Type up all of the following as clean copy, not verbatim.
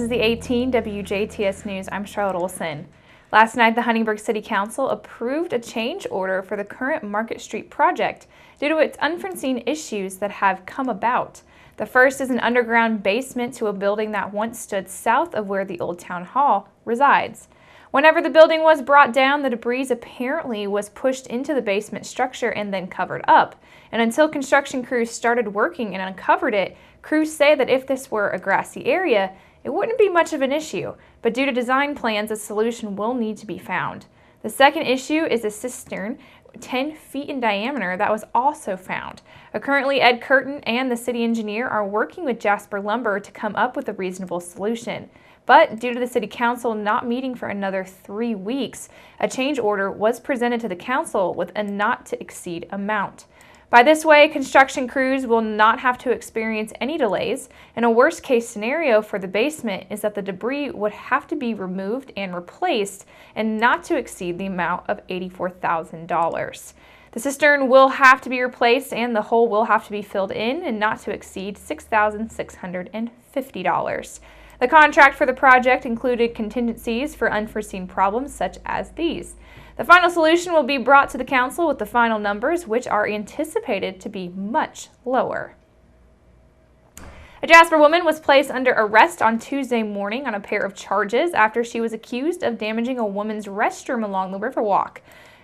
is the 18 WJTS News. I'm Charlotte Olson. Last night, the Huntingburg City Council approved a change order for the current Market Street project due to its unforeseen issues that have come about. The first is an underground basement to a building that once stood south of where the old town hall resides. Whenever the building was brought down, the debris apparently was pushed into the basement structure and then covered up. And until construction crews started working and uncovered it, crews say that if this were a grassy area, it wouldn't be much of an issue, but due to design plans, a solution will need to be found. The second issue is a cistern 10 feet in diameter that was also found. Currently, Ed Curtin and the city engineer are working with Jasper Lumber to come up with a reasonable solution. But due to the city council not meeting for another 3 weeks, a change order was presented to the council with a not to exceed amount. By this way, construction crews will not have to experience any delays, and a worst case scenario for the basement is that the debris would have to be removed and replaced and not to exceed the amount of $84,000. The cistern will have to be replaced and the hole will have to be filled in and not to exceed $6,650. The contract for the project included contingencies for unforeseen problems such as these. The final solution will be brought to the council with the final numbers, which are anticipated to be much lower. A Jasper woman was placed under arrest on Tuesday morning on a pair of charges after she was accused of damaging a woman's restroom along the Riverwalk.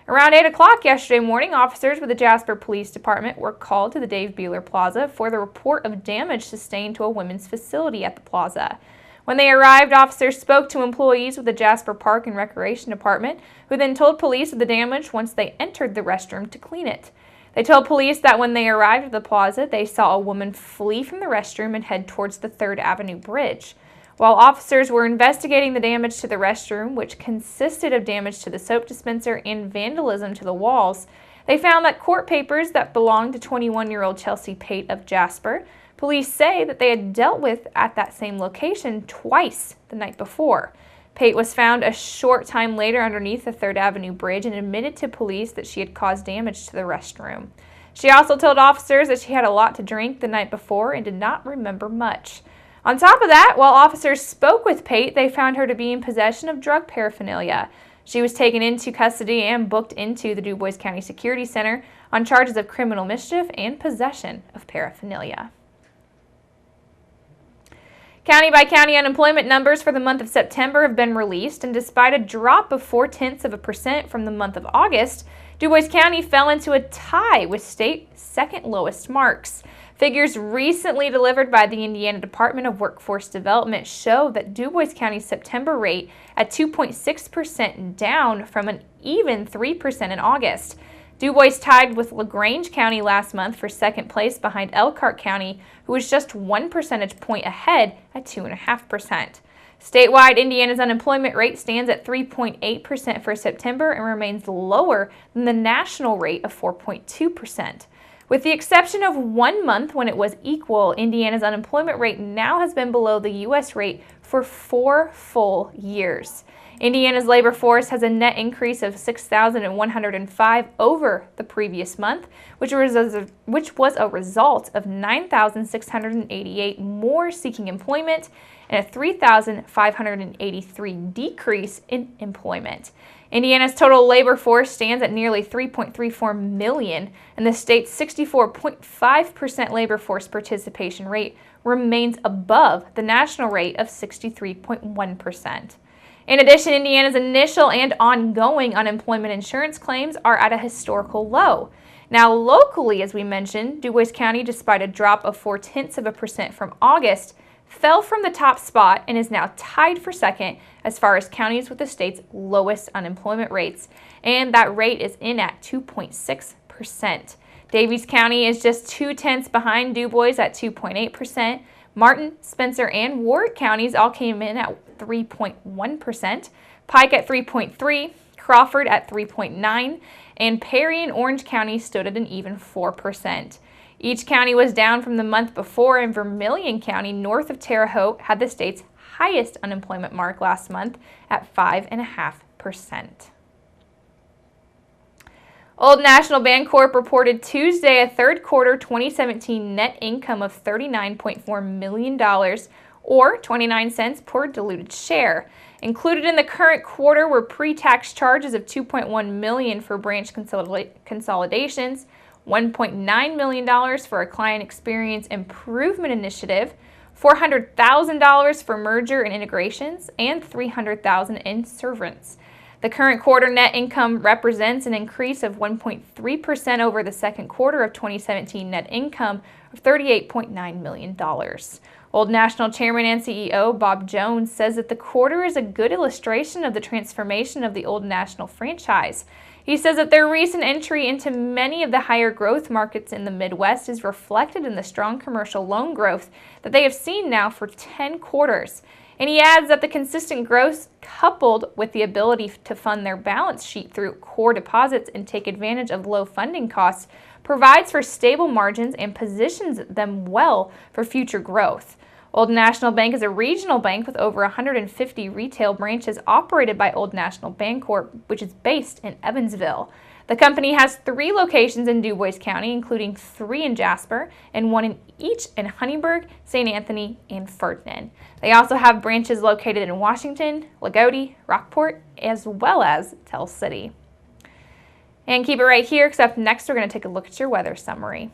Around 8 o'clock yesterday morning, officers with the Jasper Police Department were called to the Dave Buehler Plaza for the report of damage sustained to a women's facility at the plaza. When they arrived, officers spoke to employees with the Jasper Park and Recreation Department, who then told police of the damage once they entered the restroom to clean it. They told police that when they arrived at the plaza, they saw a woman flee from the restroom and head towards the 3rd Avenue Bridge. While officers were investigating the damage to the restroom, which consisted of damage to the soap dispenser and vandalism to the walls, they found that court papers that belonged to 21-year-old Chelsea Pate of Jasper. Police say that they had dealt with at that same location twice the night before. Pate was found a short time later underneath the 3rd Avenue Bridge and admitted to police that she had caused damage to the restroom. She also told officers that she had a lot to drink the night before and did not remember much. On top of that, while officers spoke with Pate, they found her to be in possession of drug paraphernalia. She was taken into custody and booked into the DuBois County Security Center on charges of criminal mischief and possession of paraphernalia. County-by-county unemployment numbers for the month of September have been released, and despite a drop of 0.4% from the month of August, DuBois County fell into a tie with state's second lowest marks. Figures recently delivered by the Indiana Department of Workforce Development show that DuBois County's September rate at 2.6% down from an even 3% in August. DuBois tied with LaGrange County last month for second place behind Elkhart County, who was just 1 percentage point ahead at 2.5%. Statewide, Indiana's unemployment rate stands at 3.8% for September and remains lower than the national rate of 4.2%. With the exception of 1 month when it was equal, Indiana's unemployment rate now has been below the U.S. rate for 4 full years. Indiana's labor force has a net increase of 6,105 over the previous month, which was a result of 9,688 more seeking employment and a 3,583 decrease in employment. Indiana's total labor force stands at nearly 3.34 million, and the state's 64.5% labor force participation rate remains above the national rate of 63.1%. In addition, Indiana's initial and ongoing unemployment insurance claims are at a historical low. Now, locally, as we mentioned, DuBois County, despite a drop of 0.4% from August, fell from the top spot and is now tied for second as far as counties with the state's lowest unemployment rates, and that rate is in at 2.6%. Daviess County is just 0.2 behind DuBois at 2.8%. Martin, Spencer, and Warwick counties all came in at 3.1%, Pike at 3.3%, Crawford at 3.9%, and Perry and Orange County stood at an even 4%. Each county was down from the month before, and Vermilion County, north of Terre Haute, had the state's highest unemployment mark last month at 5.5%. Old National Bancorp reported Tuesday a third quarter 2017 net income of $39.4 million, or 29 cents per diluted share. Included in the current quarter were pre-tax charges of $2.1 million for branch consolidations, $1.9 million for a client experience improvement initiative, $400,000 for merger and integrations, and $300,000 in severance. The current quarter net income represents an increase of 1.3% over the second quarter of 2017 net income of $38.9 million. Old National Chairman and CEO Bob Jones says that the quarter is a good illustration of the transformation of the Old National franchise. He says that their recent entry into many of the higher growth markets in the Midwest is reflected in the strong commercial loan growth that they have seen now for 10 quarters. And he adds that the consistent growth, coupled with the ability to fund their balance sheet through core deposits and take advantage of low funding costs, provides for stable margins and positions them well for future growth. Old National Bank is a regional bank with over 150 retail branches operated by Old National Bancorp, which is based in Evansville. The company has 3 locations in DuBois County, including 3 in Jasper and 1 in each in Huntingburg, St. Anthony, and Ferdinand. They also have branches located in Washington, Lagodi, Rockport, as well as Tell City. And keep it right here, because up next we're going to take a look at your weather summary.